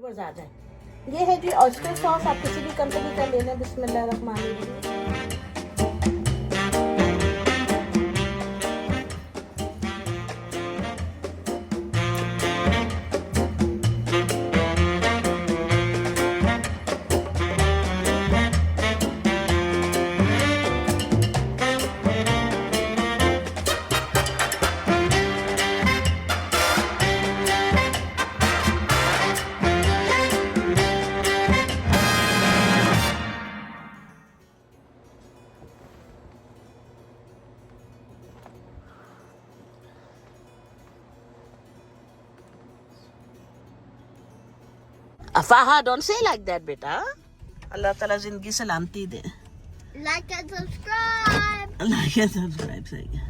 Viewers आ जाए। ये है जी ऑयस्टर सॉस, आप किसी भी कंपनी का ले लें। बिस्मिल्लाहिर्रहमानिर्रहीम। Afaha, don't say like that, beta. Allah Taala जिंदगी सलामती दे। Like and subscribe. Like and subscribe सही है।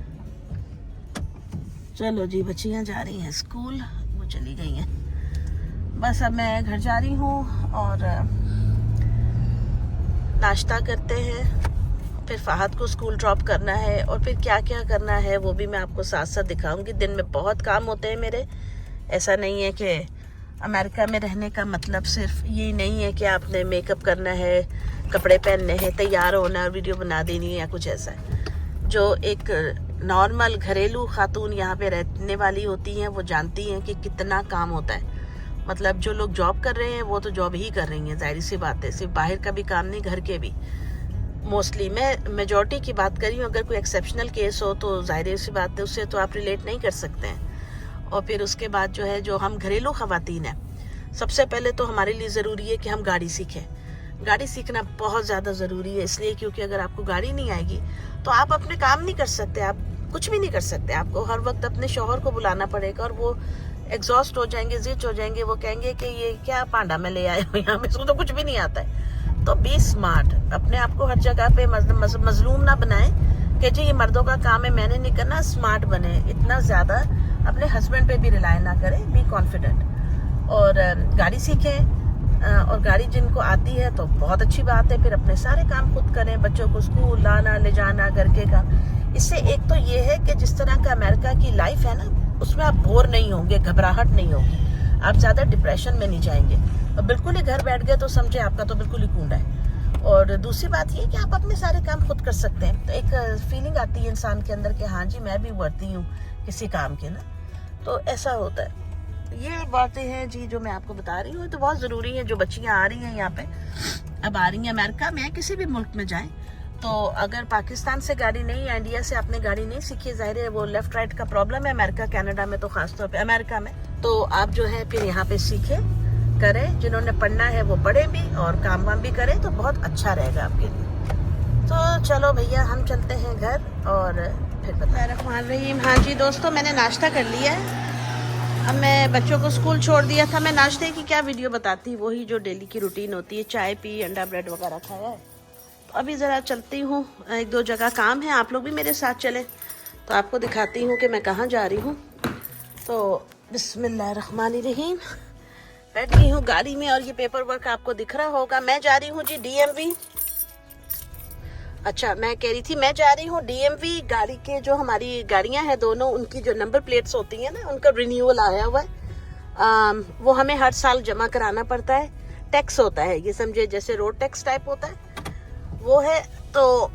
चलो जी, बच्चियां जा रही हैं स्कूल, वो चली गई हैं। बस अब मैं घर जा रही हूँ और नाश्ता करते हैं, फिर फहद को स्कूल ड्रॉप करना है और फिर क्या क्या करना है वो भी मैं आपको साथ साथ दिखाऊंगी। दिन में बहुत काम होते हैं मेरे। ऐसा नहीं है कि अमेरिका में रहने का मतलब सिर्फ ये नहीं है कि आपने मेकअप करना है, कपड़े पहनने हैं, तैयार होना है और वीडियो बना देनी है या कुछ ऐसा है। जो एक नॉर्मल घरेलू खातून यहाँ पे रहने वाली होती हैं वो जानती हैं कि कितना काम होता है। मतलब जो लोग जॉब कर रहे हैं वो तो जॉब ही कर रही हैं, जाहिर सी बात है। सिर्फ बाहर का भी काम नहीं, घर के भी। मोस्टली मैं मेजॉरिटी की बात कर रही हूँ। अगर कोई एक्सेप्शनल केस हो तो जाहिर सी बात है, उससे तो आप रिलेट नहीं कर सकते हैं। और फिर उसके बाद जो है, जो हम घरेलू खवातीन हैं, सबसे पहले तो हमारे लिए ज़रूरी है कि हम गाड़ी सीखें। गाड़ी सीखना बहुत ज़्यादा ज़रूरी है, इसलिए क्योंकि अगर आपको गाड़ी नहीं आएगी तो आप अपने काम नहीं कर सकते, आप कुछ भी नहीं कर सकते। आपको हर वक्त अपने शौहर को बुलाना पड़ेगा और वो एग्जॉस्ट हो जाएंगे, जिच हो जाएंगे। वो कहेंगे कि ये क्या पांडा में ले आए हो यहाँ में, इसको तो कुछ भी नहीं आता है। तो बी स्मार्ट, अपने आप को हर जगह पे मजलूम ना बनाए कि जी ये मर्दों का काम है, मैंने नहीं करना। स्मार्ट बने, इतना ज़्यादा अपने हस्बैंड पे भी रिलाय ना करें, बी कॉन्फिडेंट। और गाड़ी सीखें, और गाड़ी जिनको आती है तो बहुत अच्छी बात है। फिर अपने सारे काम खुद करें, बच्चों को स्कूल लाना ले जाना, घर के काम। इससे एक तो ये है कि जिस तरह का अमेरिका की लाइफ है ना, उसमें आप बोर नहीं होंगे, घबराहट नहीं होगी, आप ज़्यादा डिप्रेशन में नहीं जाएंगे। और बिल्कुल ही घर बैठ गए तो समझे आपका तो बिल्कुल ही कूड़ा है। और दूसरी बात ये कि आप अपने सारे काम खुद कर सकते हैं। तो एक फीलिंग आती है इंसान के अंदर कि हाँ जी मैं भी वर्दी हूँ किसी काम के ना, तो ऐसा होता है। ये बातें हैं जी जो मैं आपको बता रही हूँ, तो बहुत ज़रूरी है। जो बच्चियाँ आ रही हैं यहाँ पे, अब आ रही हैं अमेरिका में, किसी भी मुल्क में जाएं, तो अगर पाकिस्तान से गाड़ी नहीं या इंडिया से आपने गाड़ी नहीं सीखी, जाहिर है वो लेफ्ट राइट का प्रॉब्लम है अमेरिका कनाडा में, तो खासतौर पे अमेरिका में। तो आप जो है फिर यहाँ पे सीखें, करें। जिन्होंने पढ़ना है वो पढ़े भी और काम वाम भी करें, तो बहुत अच्छा रहेगा आपके लिए। तो चलो भैया, हम चलते हैं घर और फिर बिस्मिल्लाहिर्रहमानिर्रहीम। हाँ जी दोस्तों, मैंने नाश्ता कर लिया है। अब मैं बच्चों को स्कूल छोड़ दिया था। मैं नाश्ते की क्या वीडियो बताती, वही जो डेली की रूटीन होती है, चाय पी, अंडा ब्रेड वगैरह खाया है। तो अभी ज़रा चलती हूँ, एक दो जगह काम है, आप लोग भी मेरे साथ चलें तो आपको दिखाती हूँ कि मैं कहाँ जा रही हूँ। तो बिस्मिल्लाहिर्रहमानिर्रहीम, बैठ गई हूँ गाड़ी में और ये पेपर वर्क आपको दिख रहा होगा। मैं जा रही हूँ जी DMV। अच्छा, मैं कह रही थी मैं जा रही हूँ DMV। गाड़ी के जो हमारी गाड़ियाँ हैं दोनों, उनकी जो नंबर प्लेट्स होती हैं ना, उनका रिन्यूअल आया हुआ है। वो हमें हर साल जमा कराना पड़ता है। टैक्स होता है, ये समझे जैसे रोड टैक्स टाइप होता है वो है, तो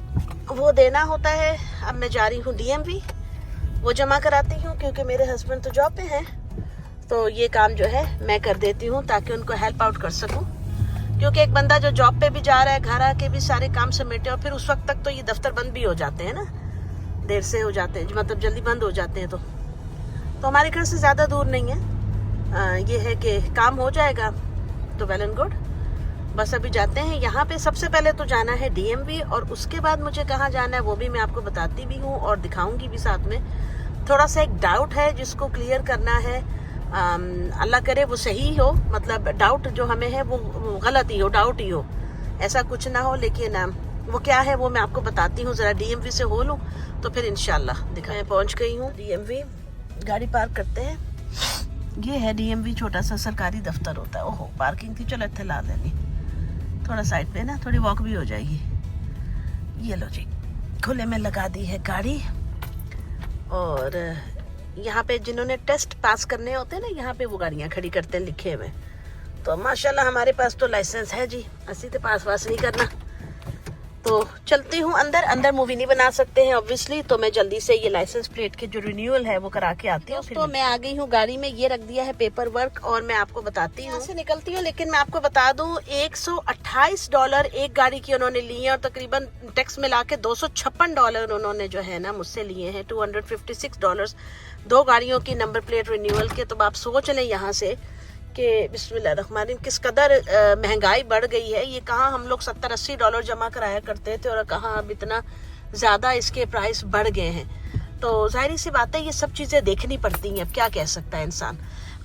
वो देना होता है। अब मैं जा रही हूँ DMV, वो जमा कराती हूँ क्योंकि मेरे हस्बैंड तो जॉब पे हैं। तो ये काम जो है मैं कर देती हूँ ताकि उनको हेल्प आउट कर सकूँ, क्योंकि एक बंदा जो जॉब पे भी जा रहा है, घर आके भी सारे काम समेटे, और फिर उस वक्त तक तो ये दफ्तर बंद भी हो जाते हैं ना, देर से हो जाते हैं, मतलब जल्दी बंद हो जाते हैं। तो हमारे घर से ज़्यादा दूर नहीं है। ये है कि काम हो जाएगा तो वेल एंड गुड। बस अभी जाते हैं। यहाँ पे सबसे पहले तो जाना है DMV, और उसके बाद मुझे कहाँ जाना है वो भी मैं आपको बताती भी हूँ और दिखाऊंगी भी साथ में। थोड़ा सा एक डाउट है जिसको क्लियर करना है। अल्लाह करे वो सही हो, मतलब डाउट जो हमें है वो गलत ही हो, डाउट ही हो, ऐसा कुछ ना हो। लेकिन वो क्या है वो मैं आपको बताती हूँ। ज़रा DMV से हो लूँ तो फिर इंशाल्लाह दिखा। मैं पहुँच गई हूँ DMV, गाड़ी पार्क करते हैं। ये है DMV, छोटा सा सरकारी दफ्तर होता है। ओहो, पार्किंग थी, चलो इत्थे ला लेनी, थोड़ा साइड पे ना, थोड़ी वॉक भी हो जाएगी। ये लो जी, खुले में लगा दी है गाड़ी। और यहाँ पे जिन्होंने टेस्ट पास करने होते हैं ना, यहाँ पे वो गाड़ियाँ खड़ी करते हैं लिखे हुए, तो माशाल्लाह हमारे पास तो लाइसेंस है जी, असी तो पास वास नहीं करना। तो चलती हूँ अंदर। अंदर मूवी नहीं बना सकते हैं ऑब्वियसली, तो मैं जल्दी से ये लाइसेंस प्लेट के जो रिन्यूअल है वो करा के आती हूँ। तो मैं आ गई हूँ गाड़ी में, ये रख दिया है पेपर वर्क और मैं आपको बताती हूँ। यहाँ से निकलती हूँ, लेकिन मैं आपको बता दूँ $128 एक गाड़ी की उन्होंने ली है और तकरीबन टैक्स मिला के $256 उन्होंने जो है ना मुझसे लिए हैं। $256 दो गाड़ियों की नंबर प्लेट रिन्यूअल के। तो आप सोच लें यहाँ से कि बिस्मिल्लाहिर्रहमानिर्रहीम किस कदर महंगाई बढ़ गई है। ये कहाँ हम लोग $70-80 जमा कराया करते थे और कहाँ अब इतना ज़्यादा इसके प्राइस बढ़ गए हैं। तो जाहिर सी बात है ये सब चीज़ें देखनी पड़ती हैं, अब क्या कह सकता है इंसान।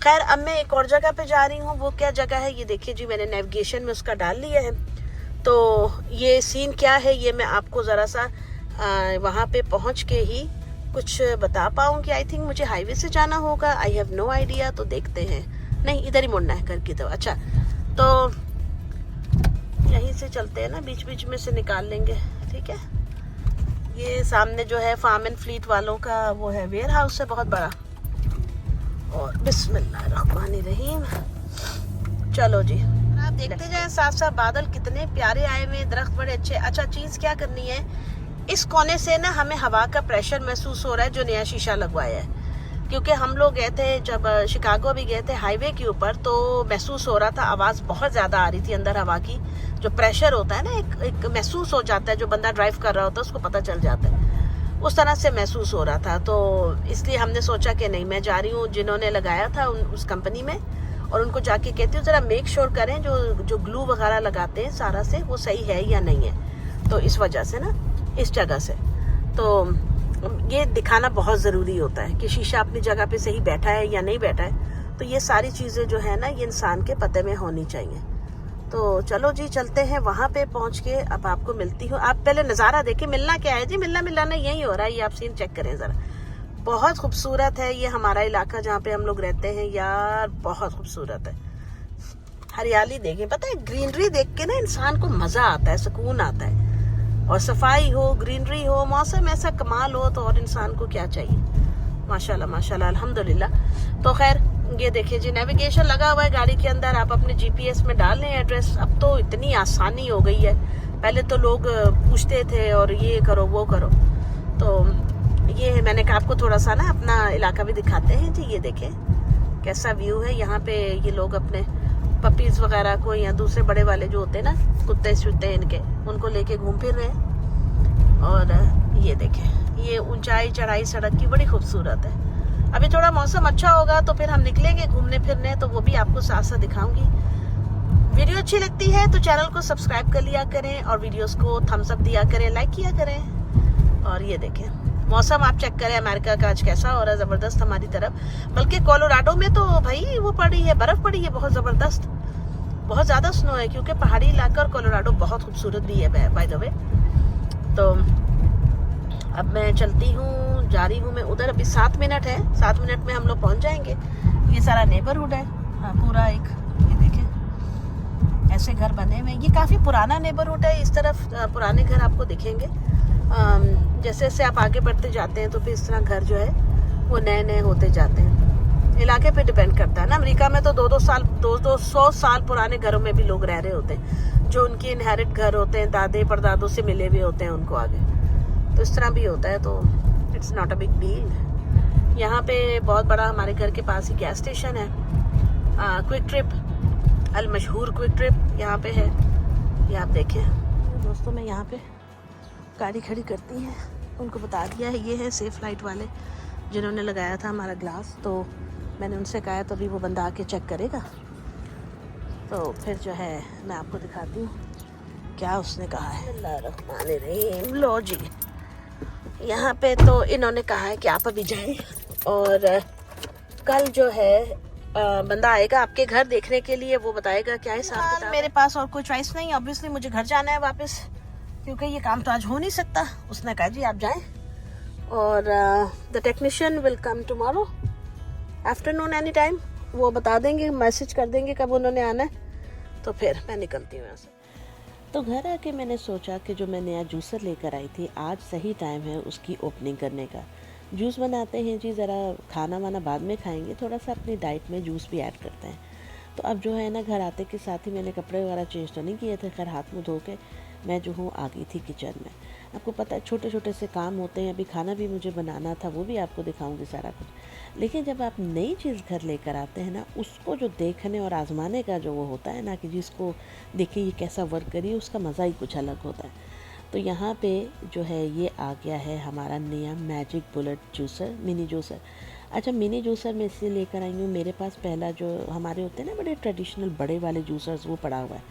खैर अब मैं एक और जगह पे जा रही हूँ। वो क्या जगह है ये देखिए जी, मैंने नेविगेशन में उसका डाल लिया है। तो ये सीन क्या है ये मैं आपको ज़रा सा वहाँ पे पहुँच के ही कुछ बता पाऊँगी। आई थिंक मुझे हाईवे से जाना होगा, आई हैव नो आइडिया। तो देखते हैं, नहीं इधर ही मुड़ना है करके। तो अच्छा, तो यहीं से चलते हैं ना, बीच बीच में से निकाल लेंगे, ठीक है। ये सामने जो है फार्म एंड फ्लीट वालों का वो है वेयर हाउस है बहुत बड़ा। और बिस्मिल्लाहिर्रहमानिर्रहीम, चलो जी आप देखते जाए साथ साथ बादल कितने प्यारे आए हुए, दरख्त बड़े अच्छे। अच्छा चीज़ क्या करनी है, इस कोने से ना हमें हवा का प्रेशर महसूस हो रहा है जो नया शीशा लगवाया है। क्योंकि हम लोग गए थे जब शिकागो भी गए थे हाईवे के ऊपर, तो महसूस हो रहा था आवाज़ बहुत ज़्यादा आ रही थी अंदर हवा की। जो प्रेशर होता है ना एक महसूस हो जाता है, जो बंदा ड्राइव कर रहा होता है उसको पता चल जाता है, उस तरह से महसूस हो रहा था। तो इसलिए हमने सोचा कि नहीं, मैं जा रही हूँ जिन्होंने लगाया था उस कंपनी में, और उनको जाके कहती हूँ ज़रा मेक श्योर करें जो ग्लू वगैरह लगाते हैं सारा से वो सही है या नहीं है। तो इस वजह से ना इस जगह से तो ये दिखाना बहुत ज़रूरी होता है कि शीशा अपनी जगह पे सही बैठा है या नहीं बैठा है। तो ये सारी चीज़ें जो है ना ये इंसान के पते में होनी चाहिए। तो चलो जी चलते हैं वहाँ पे पहुँच के अब आपको मिलती हूँ। आप पहले नज़ारा देखिए, मिलना क्या है जी, मिलना यही हो रहा है। ये आप सीन चेक करें ज़रा, बहुत खूबसूरत है ये हमारा इलाका जहाँ पे हम लोग रहते हैं यार, बहुत खूबसूरत है। हरियाली देखें, पता है ग्रीनरी देख के ना इंसान को मज़ा आता है, सुकून आता है। और सफाई हो, ग्रीनरी हो, मौसम ऐसा कमाल हो तो और इंसान को क्या चाहिए। माशाल्लाह माशाल्लाह अल्हम्दुलिल्लाह। तो खैर ये देखिए जी नेविगेशन लगा हुआ है गाड़ी के अंदर, आप अपने जीपीएस में डाल लें एड्रेस। अब तो इतनी आसानी हो गई है, पहले तो लोग पूछते थे और ये करो वो करो। तो ये मैंने कहा आपको थोड़ा सा ना अपना इलाका भी दिखाते हैं जी। ये देखें कैसा व्यू है यहाँ पे। ये लोग अपने पपीज वगैरह को या दूसरे बड़े वाले जो होते हैं ना कुत्ते शुत्ते इनके, उनको लेके घूम फिर रहे हैं। और ये देखें ये ऊंचाई चढ़ाई सड़क की बड़ी खूबसूरत है। अभी थोड़ा मौसम अच्छा होगा तो फिर हम निकलेंगे घूमने फिरने, तो वो भी आपको साथ साथ दिखाऊंगी। वीडियो अच्छी लगती है तो चैनल को सब्सक्राइब कर लिया करें और वीडियोस को थम्स अप दिया करें, लाइक किया करें। और ये देखें मौसम आप चेक करें अमेरिका का आज कैसा हो रहा है, ज़बरदस्त हमारी तरफ। बल्कि कोलोराडो में तो भाई वो पड़ी है, बर्फ़ पड़ी है बहुत ज़बरदस्त, बहुत ज़्यादा स्नो है क्योंकि पहाड़ी इलाका और कोलोराडो बहुत खूबसूरत भी है बाय द वे। तो अब मैं चलती हूँ, जा रही हूँ मैं उधर। अभी 7 मिनट है, 7 मिनट में हम लोग पहुँच जाएंगे। ये सारा नेबरहुड है पूरा एक, ये देखें ऐसे घर बने हुए। ये काफ़ी पुराना नेबरहुड है, इस तरफ पुराने घर आपको दिखेंगे। जैसे जैसे आप आगे बढ़ते जाते हैं तो फिर इस तरह घर जो है वो नए नए होते जाते हैं। इलाके पे डिपेंड करता है ना। अमेरिका में तो 200 साल पुराने घरों में भी लोग रह रहे होते हैं, जो उनके इनहेरिट घर होते हैं, दादे परदादों से मिले हुए होते हैं उनको आगे। तो इस तरह भी होता है, तो it's not a big deal. यहाँ पे बहुत बड़ा हमारे घर के पास ही गैस स्टेशन है, क्विक ट्रिप, अल मशहूर क्विक ट्रिप यहाँ पे है। ये आप देखें दोस्तों, मैं यहाँ पे गाड़ी खड़ी करती हैं, उनको बता दिया है ये है सेफ लाइट वाले जिन्होंने लगाया था हमारा ग्लास। तो मैंने उनसे कहा है तो अभी वो बंदा आके चेक करेगा, तो फिर जो है मैं आपको दिखाती हूँ क्या उसने कहा है। लो जी, यहाँ पे तो इन्होंने कहा है कि आप अभी जाएं और कल जो है बंदा आएगा आपके घर देखने के लिए, वो बताएगा क्या है। मेरे पास और कोई चॉइस नहीं, ऑब्वियसली मुझे घर जाना है वापस, क्योंकि ये काम तो आज हो नहीं सकता। उसने कहा जी आप जाएं और the technician will come tomorrow afternoon any time, वो बता देंगे, मैसेज कर देंगे कब उन्होंने आना है। तो फिर मैं निकलती हूँ यहाँ से। तो घर आके मैंने सोचा कि जो मैं नया जूसर लेकर आई थी, आज सही टाइम है उसकी ओपनिंग करने का। जूस बनाते हैं जी, ज़रा खाना वाना बाद में खाएंगे, थोड़ा सा अपनी डाइट में जूस भी ऐड करते हैं। तो अब जो है ना, घर आते के साथ ही मैंने कपड़े वगैरह चेंज तो नहीं किए थे, खैर हाथ मुँह धो के मैं जो हूँ आ गई थी किचन में। आपको पता है छोटे छोटे से काम होते हैं, अभी खाना भी मुझे बनाना था, वो भी आपको दिखाऊंगी सारा कुछ। लेकिन जब आप नई चीज़ घर लेकर आते हैं ना, उसको जो देखने और आजमाने का जो वो होता है ना, कि जिसको देखिए ये कैसा वर्क करिए, उसका मज़ा ही कुछ अलग होता है। तो यहाँ पे जो है ये आ गया है हमारा नया magic bullet juicer, mini juicer. अच्छा, मिनी जूसर मैं इसलिए लेकर आई हूँ, मेरे पास पहला जो हमारे होते हैं ना बड़े ट्रेडिशनल बड़े वाले जूसर्स, वो पड़ा हुआ है,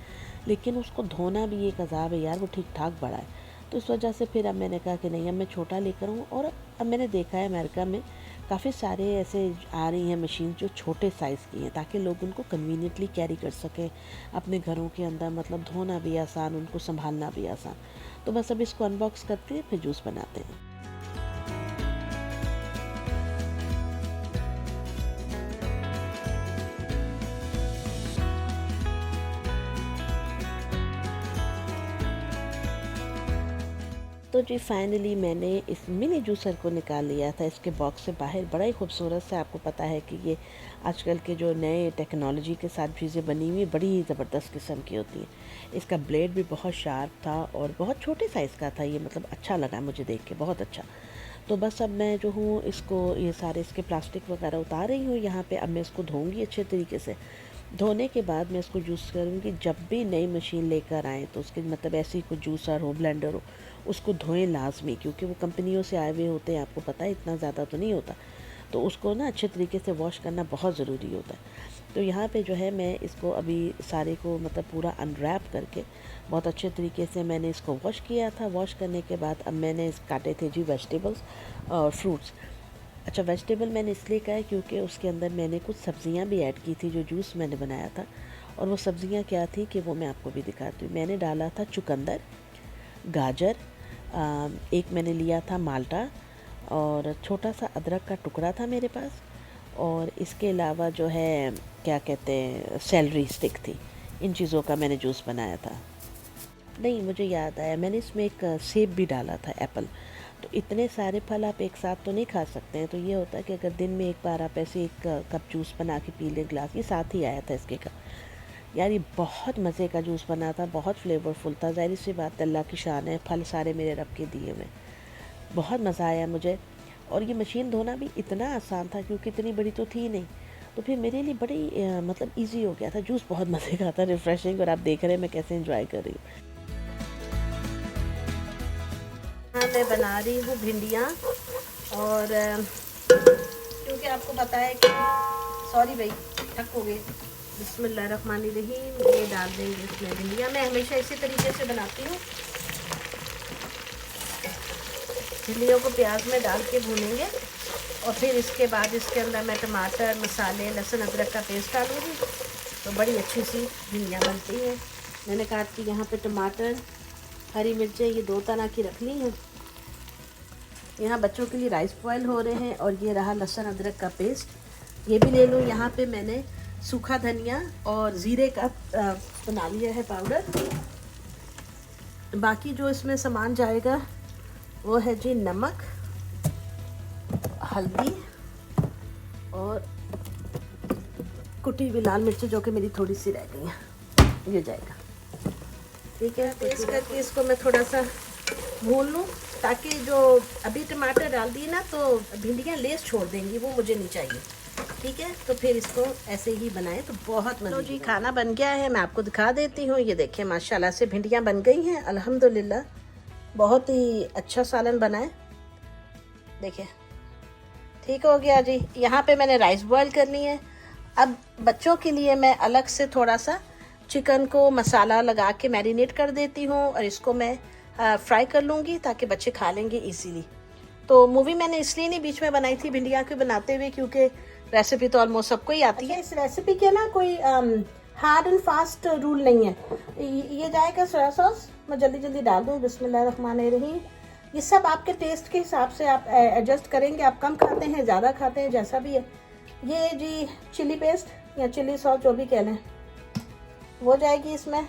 लेकिन उसको धोना भी एक अजाब है यार, वो ठीक ठाक बड़ा है। तो इस वजह से फिर अब मैंने कहा कि नहीं, अब मैं छोटा लेकर हूँ। और अब मैंने देखा है अमेरिका में काफ़ी सारे ऐसे आ रही हैं मशीन जो छोटे साइज़ की हैं, ताकि लोग उनको कन्वीनियंटली कैरी कर सकें अपने घरों के अंदर, मतलब धोना भी आसान, उनको संभालना भी आसान। तो बस अब इसको अनबॉक्स करते हैं, फिर जूस बनाते हैं। तो जी फाइनली मैंने इस मिनी जूसर को निकाल लिया था इसके बॉक्स से बाहर। बड़ा ही खूबसूरत से, आपको पता है कि ये आजकल के जो नए टेक्नोलॉजी के साथ चीज़ें बनी हुई बड़ी ही ज़बरदस्त किस्म की होती हैं। इसका ब्लेड भी बहुत शार्प था और बहुत छोटे साइज़ का था ये, मतलब अच्छा लगा मुझे देख के, बहुत अच्छा। तो बस अब मैं जो हूँ इसको, ये सारे इसके प्लास्टिक वगैरह उतार रही हूँ यहाँ पे। अब मैं इसको धोऊँगी अच्छे तरीके से। धोने के बाद मैं इसको जूस करूँगी। जब भी नई मशीन लेकर आएँ तो उसके मतलब ऐसी कोई जूसर हो, ब्लेंडर हो, उसको धोएं लाजमी, क्योंकि वो कंपनियों से आए हुए होते हैं, आपको पता है इतना ज़्यादा तो नहीं होता। तो उसको ना अच्छे तरीके से वॉश करना बहुत ज़रूरी होता है। तो यहाँ पे जो है मैं इसको अभी सारे को मतलब पूरा अनरैप करके बहुत अच्छे तरीके से मैंने इसको वॉश किया था। वॉश करने के बाद अब मैंने काटे थे जी वेजिटेबल्स और फ्रूट्स। अच्छा, वेजिटेबल मैंने इसलिए कहा है क्योंकि उसके अंदर मैंने कुछ सब्ज़ियाँ भी ऐड की थी जो जूस मैंने बनाया था। और वो सब्ज़ियाँ क्या थी कि वो मैं आपको भी दिखाती हूँ। मैंने डाला था चुकंदर, गाजर, एक मैंने लिया था माल्टा, और छोटा सा अदरक का टुकड़ा था मेरे पास, और इसके अलावा जो है क्या कहते हैं, सेलरी स्टिक थी। इन चीज़ों का मैंने जूस बनाया था। नहीं, मुझे याद आया, मैंने इसमें एक सेब भी डाला था, एप्पल। तो इतने सारे फल आप एक साथ तो नहीं खा सकते हैं। तो ये होता है कि अगर दिन में एक बार आप ऐसे एक कप जूस बना के पी लें, ग्लास, ये साथ ही आया था इसके का। यार ये बहुत मज़े का जूस बना था, बहुत फ्लेवरफुल था। ज़ाहिर सी बात, अल्लाह की शान है, फल सारे मेरे रब के दिए हुए। बहुत मज़ा आया मुझे। और ये मशीन धोना भी इतना आसान था क्योंकि इतनी बड़ी तो थी नहीं, तो फिर मेरे लिए बड़ी मतलब इजी हो गया था। जूस बहुत मज़े का था, रिफ़्रेशिंग। और आप देख रहे हैं मैं कैसे एंजॉय कर रही हूँ। मैं बना रही हूँ भिंडियाँ, और क्योंकि आपको पता है कि, सॉरी भाई ठक हो गई, बिस्मिल्लाहिर्रहमानिर्रहीम, ये डाल देंगे इसमें भिंडियाँ। मैं हमेशा इसी तरीके से बनाती हूँ। भिंडियों को प्याज में डाल के भूनेंगे, और फिर इसके बाद इसके अंदर मैं टमाटर, मसाले, लहसुन अदरक का पेस्ट डालूँगी, तो बड़ी अच्छी सी भिंडियाँ बनती हैं। मैंने काट के यहाँ पे टमाटर, हरी मिर्चें ये 2 तरह की रख ली हैं। यहाँ बच्चों के लिए राइस बॉयल हो रहे हैं, और ये रहा लहसुन अदरक का पेस्ट, ये भी ले लूँ। यहाँ पे मैंने सूखा धनिया और ज़ीरे का बना लिया है पाउडर। बाकी जो इसमें सामान जाएगा वो है जी नमक, हल्दी और कुटी हुई लाल मिर्च जो कि मेरी थोड़ी सी रह गई हैं, ये जाएगा। ठीक है, टेस्ट करके इसको मैं थोड़ा सा भून लूँ, ताकि जो अभी टमाटर डाल दिए ना तो भिंडियाँ लेस छोड़ देंगी, वो मुझे नहीं चाहिए। ठीक है, तो फिर इसको ऐसे ही बनाएं तो बहुत मज़े। तो जी खाना बन गया है, मैं आपको दिखा देती हूँ। ये देखिए माशाल्लाह से भिंडियाँ बन गई हैं, अल्हम्दुलिल्लाह। बहुत ही अच्छा सालन बना है, देखिए ठीक हो गया जी। यहाँ पे मैंने राइस बॉयल करनी है। अब बच्चों के लिए मैं अलग से थोड़ा सा चिकन को मसाला लगा के मैरिनेट कर देती हूँ, और इसको मैं फ्राई कर लूँगी ताकि बच्चे खा लेंगे इजीली। तो मूवी मैंने इसलिए नहीं बीच में बनाई थी भिंडियाँ के बनाते हुए, क्योंकि रेसिपी तो ऑलमोस्ट सबको ही आती है। इस रेसिपी के ना कोई हार्ड एंड फास्ट रूल नहीं है। ये जाएगा सोया सॉस, मैं जल्दी जल्दी डाल दूँ, बिस्मिल्लाहिर्रहमानिर्रहीम। ये सब आपके टेस्ट के हिसाब से आप एडजस्ट करेंगे, आप कम खाते हैं, ज़्यादा खाते हैं, जैसा भी है। ये जी चिली पेस्ट या चिली सॉस जो भी कह लें, वो जाएगी इसमें,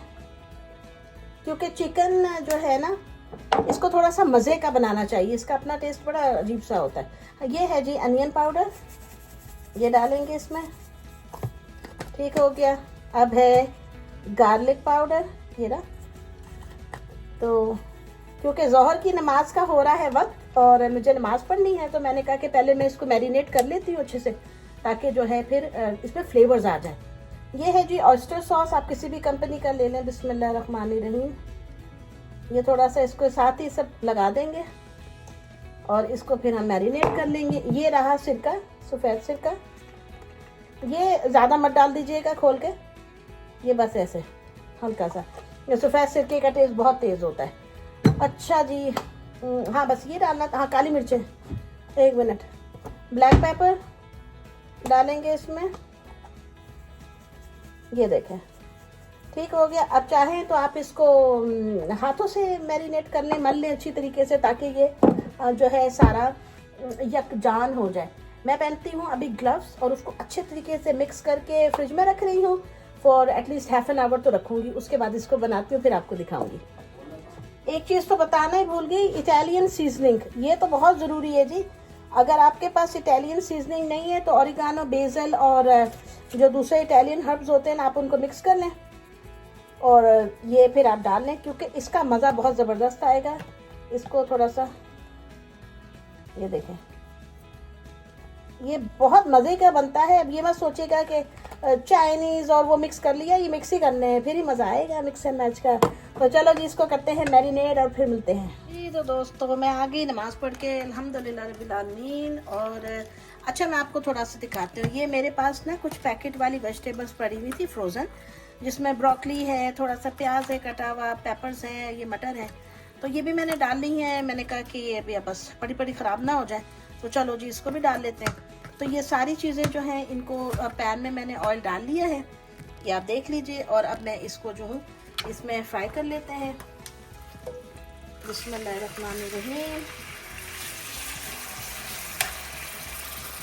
क्योंकि चिकन जो है ना इसको थोड़ा सा मज़े का बनाना चाहिए, इसका अपना टेस्ट बड़ा अजीब सा होता है। ये है जी अनियन पाउडर, ये डालेंगे इसमें। ठीक हो गया। अब है गार्लिक पाउडर, ये रहा। तो क्योंकि जोहर की नमाज का हो रहा है वक्त और मुझे नमाज पढ़नी है, तो मैंने कहा कि पहले मैं इसको मैरिनेट कर लेती हूँ अच्छे से, ताकि जो है फिर इसमें फ्लेवर्स आ जाए। ये है जी ऑयस्टर सॉस, आप किसी भी कंपनी का ले लें। बिस्मिल्लाहिर्रहमानिर्रहीम। ये थोड़ा सा इसको साथ ही सब लगा देंगे और इसको फिर हम मैरिनेट कर लेंगे। ये रहा सिरका, सफ़ेद सिरका। ये ज़्यादा मत डाल दीजिएगा खोल के, ये बस ऐसे हल्का सा। ये सफ़ेद सिरके का टेस्ट बहुत तेज़ होता है। अच्छा जी, हाँ बस ये डालना था। हाँ, काली मिर्चें 1 मिनट। ब्लैक पेपर डालेंगे इसमें, ये देखें, ठीक हो गया। अब चाहें तो आप इसको हाथों से मैरिनेट कर लें, मल लें अच्छी तरीके से, ताकि ये जो है सारा यकजान हो जाए। मैं पहनती हूँ अभी ग्लव्स और उसको अच्छे तरीके से मिक्स करके फ्रिज में रख रही हूँ for at least half an hour तो रखूँगी। उसके बाद इसको बनाती हूँ, फिर आपको दिखाऊँगी। एक चीज़ तो बताना ही भूल गई, इटालियन सीजनिंग, ये तो बहुत ज़रूरी है जी। अगर आपके पास इटालियन सीजनिंग नहीं है तो ऑरिगानो, बेसल और जो दूसरे इटालियन हर्ब्स होते हैं ना, आप उनको मिक्स कर लें और ये फिर आप डाल लें, क्योंकि इसका मज़ा बहुत ज़बरदस्त आएगा। इसको थोड़ा सा, ये देखें, ये बहुत मज़े का बनता है। अब ये मत सोचेगा कि चाइनीज़ और वो मिक्स कर लिया, ये मिक्स ही करने हैं, फिर ही मज़ा आएगा मिक्स एंड मैच का। तो चलो जी, इसको करते हैं मैरिनेट और फिर मिलते हैं जी। तो दोस्तों, मैं आ गई नमाज़ पढ़ के, अल्हम्दुलिल्लाह रब्बिल आलमीन। और अच्छा, मैं आपको थोड़ा सा दिखाती हूँ। ये मेरे पास ना कुछ पैकेट वाली वेजिटेबल्स पड़ी हुई थी फ्रोज़न, जिसमें ब्रोकली है, थोड़ा सा प्याज है कटा हुआ, पेपर्स हैं, ये मटर है। तो ये भी मैंने डाल ली है। मैंने कहा कि ये भी बस पड़ी पड़ी ख़राब ना हो जाए, तो चलो जी इसको भी डाल लेते हैं। तो ये सारी चीज़ें जो हैं, इनको पैन में मैंने ऑयल डाल लिया है, ये आप देख लीजिए। और अब मैं इसको जो हूँ इसमें फ्राई कर लेते हैं। बिस्मिल्लाहिर्रहमानिर्रहीम।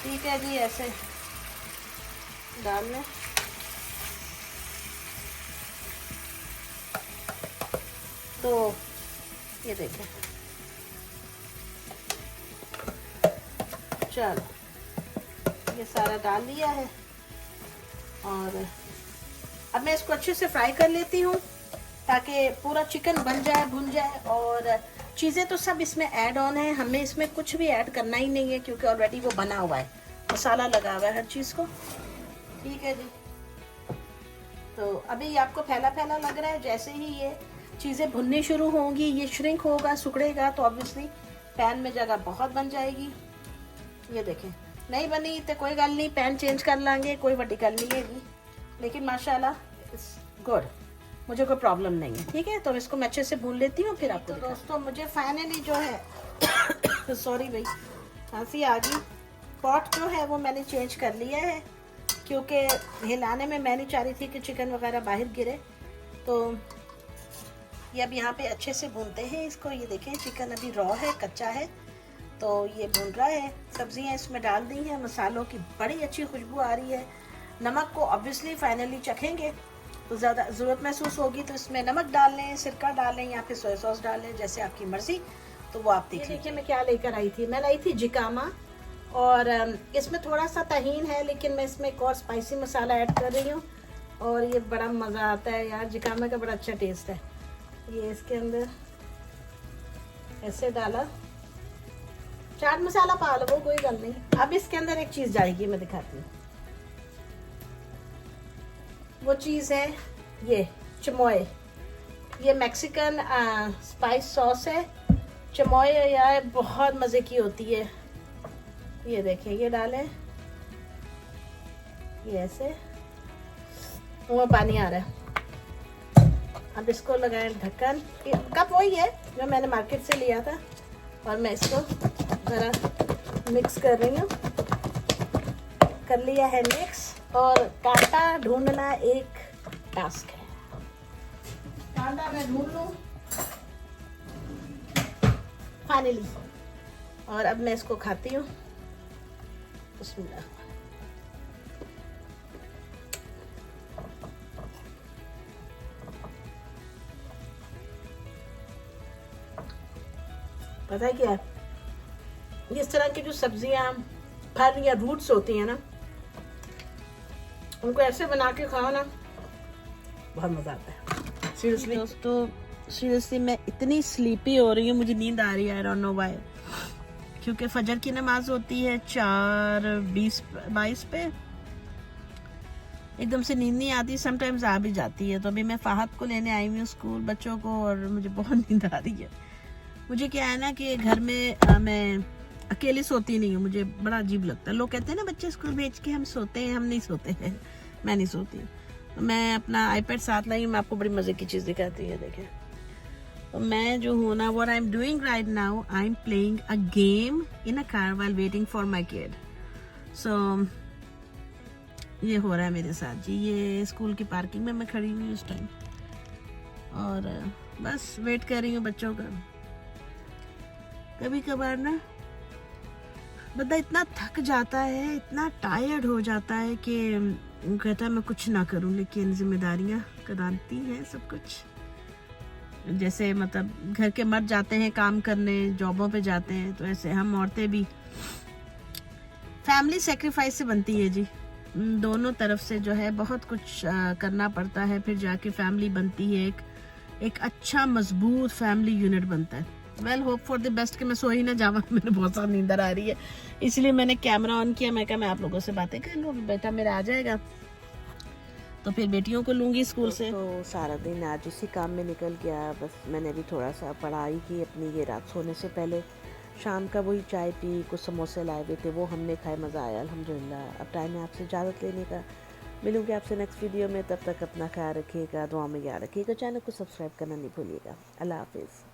ठीक है जी, ऐसे डाल लें। तो ये देखें, चलो ये सारा डाल लिया है और अब मैं इसको अच्छे से फ्राई कर लेती हूँ, ताकि पूरा चिकन बन जाए, भुन जाए। और चीज़ें तो सब इसमें ऐड ऑन है, हमें इसमें कुछ भी ऐड करना ही नहीं है, क्योंकि ऑलरेडी वो बना हुआ है, मसाला लगा हुआ है हर चीज़ को। ठीक है जी। तो अभी आपको फैला फैला लग रहा है। जैसे ही ये चीज़ें भुननी शुरू होंगी, ये श्रिंक होगा, सिकुड़ेगा, तो ऑब्वियसली पैन में जगह बहुत बन जाएगी। ये देखें, नहीं बनी तो कोई गल नहीं, पैन चेंज कर लांगे, कोई बड़ी गल नहीं है जी। लेकिन माशाल्लाह इट्स गुड, मुझे कोई प्रॉब्लम नहीं है। ठीक है, तो इसको मैं अच्छे से भून लेती हूँ, फिर आपको। तो दोस्तों, मुझे फाइनली जो है सॉरी भाई, खांसी आ गई। पॉट जो है वो मैंने चेंज कर लिया है, क्योंकि हिलाने में मैं नहीं चाह रही थी कि चिकन वगैरह बाहर गिरे। तो ये अब यहाँ पे अच्छे से भूनते हैं इसको। ये देखें, चिकन अभी रॉ है, कच्चा है, तो ये भून रहा है। सब्जियाँ इसमें डाल दी हैं, मसालों की बड़ी अच्छी खुशबू आ रही है। नमक को ऑब्वियसली फाइनली चखेंगे तो ज़्यादा ज़रूरत महसूस होगी, तो इसमें नमक डाल लें, सिरका डाल लें या फिर सोया सॉस डाल लें, जैसे आपकी मर्ज़ी। तो वो आप देखिए मैं क्या लेकर आई थी। मैं लाई थी जिकामा, और इसमें थोड़ा सा तहीन है, लेकिन मैं इसमें एक और स्पाइसी मसाला ऐड कर रही हूँ और ये बड़ा मज़ा आता है यार। जिकामा का बड़ा अच्छा टेस्ट है। ये इसके अंदर ऐसे डाला, चाट मसाला पा लो, वो कोई गल नहीं। अब इसके अंदर एक चीज़ जाएगी, मैं दिखाती हूँ। वो चीज़ है ये चमोए, ये मैक्सिकन स्पाइस सॉस है। चमोए यार बहुत मज़े की होती है। ये देखें, ये डालें, ये ऐसे, वो पानी आ रहा है। अब इसको लगाएं ढक्कन। कप वही है जो मैंने मार्केट से लिया था, और मैं इसको ज़रा मिक्स कर रही हूँ। कर लिया है मिक्स, और कांटा ढूंढना एक टास्क है। कांटा मैं ढूंढ लूँ फाइनली, और अब मैं इसको खाती हूँ। बिस्मिल्लाह। पता है क्या, इस तरह की जो सब्जियां, फल या रूट्स होती हैं ना, उनको ऐसे बना के खाओ ना, बहुत मजा आता है सीरियसली। दोस्तों सीरियसली मैं इतनी स्लीपी हो रही हूँ, मुझे नींद आ रही है, आई डोंट नो व्हाई, क्योंकि फजर की नमाज होती है 4:22 पे। एकदम से नींद नहीं आती, समटाइम्स आ भी जाती है। तो अभी मैं फाहद को लेने आई हुई हूँ स्कूल, बच्चों को, और मुझे बहुत नींद आ रही है। मुझे क्या है ना कि घर में मैं अकेली सोती नहीं हूँ, मुझे बड़ा अजीब लगता है। लोग कहते हैं ना बच्चे स्कूल भेज के हम सोते हैं, हम नहीं सोते हैं, मैं नहीं सोती। तो मैं अपना आईपैड साथ लाई हूँ, मैं आपको बड़ी मज़े की चीज़ दिखाती है, देखें। तो मैं जो हूँ ना, what I am doing right now, I am playing a game in a car while waiting for my kid. So ये हो रहा है मेरे साथ जी। ये स्कूल की पार्किंग में मैं खड़ी हुई उस टाइम, और बस वेट कर रही हूँ बच्चों का। कभी कभार ना बंदा इतना थक जाता है, इतना टायर्ड हो जाता है कि कहता है मैं कुछ ना करूं, लेकिन जिम्मेदारियां कराती हैं सब कुछ। जैसे मतलब घर के मर्द जाते हैं काम करने, जॉबों पे जाते हैं, तो ऐसे हम औरतें भी फैमिली सेक्रीफाइस से बनती है जी। दोनों तरफ से जो है बहुत कुछ करना पड़ता है, फिर जाके फैमिली बनती है, एक अच्छा मजबूत फैमिली यूनिट बनता है। Well hope for the best कि मैं सो ही ना जावा, मेरे बहुत सारी नींदर आ रही है, इसलिए मैंने कैमरा ऑन किया। मैं कहा मैं आप लोगों से बातें कर लूँ, बेटा मेरा आ जाएगा तो फिर बेटियों को लूँगी स्कूल से। तो सारा दिन आज इसी काम में निकल गया। बस मैंने भी थोड़ा सा पढ़ाई की अपनी, ये रात सोने से पहले। शाम का वही चाय पी, कुछ समोसे लाए हुए थे वो हमने खाए, मज़ा आया अल्हम्दुलिल्लाह। अब टाइम है आपसे इजाज़त लेने का। मिलूंगी आपसे नेक्स्ट वीडियो में, तब तक अपना ख्याल रखिएगा, दुआ में याद रखिएगा, चैनल को सब्सक्राइब करना नहीं भूलिएगा। अल्लाह हाफिज़।